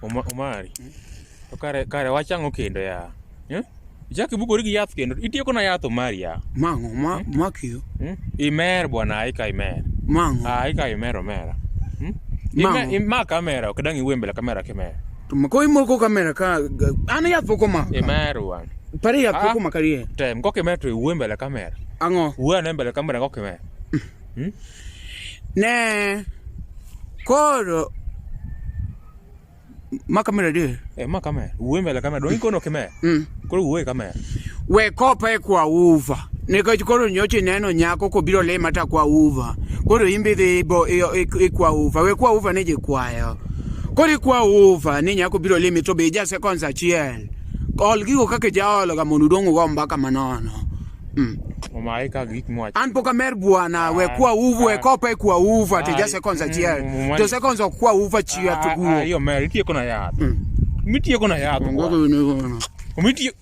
Omari. To kare wachang'o kendo ya. Ichaki bukori gi yath kendo. Itieko na yath Omari ya. Mango, makio. Imer bwana aika imer. Mango. Aika imer omera. Ima kamera, ok dang' iwuo mbele kamera kimer. To mako imoko kamera ka an yath poko ma. Imer wan. Pare yath poko makarie. Tem kok imer to iwuo mbele kamera. Ang'o? Wuo ne mbele kamera kok imer. Ne. Koro ma kamera de. Ma kamera. Wuo mbele kamera. Dong ikono kimer. Koro wuo kamera. We kopa kwa uva. Nikech koro nyoche neno nyako ko biro le mata kwa uva. Koro imbe dhi bo kwa uva. We kwa uva ne je kwayo. Koro kwa uva ni nyako biro le mito be ja seconds achiel. Ol gigo kake jaolo ga mondo dongo go mbaka manono. Omai ka gik mwacho. An poka mer bwana we kwa uva we kopa kwa uva te ja seconds achiel. To seconds kwa uva chia tugu. Ayo mer itieko na yath. Mitieko na yath. Mitieko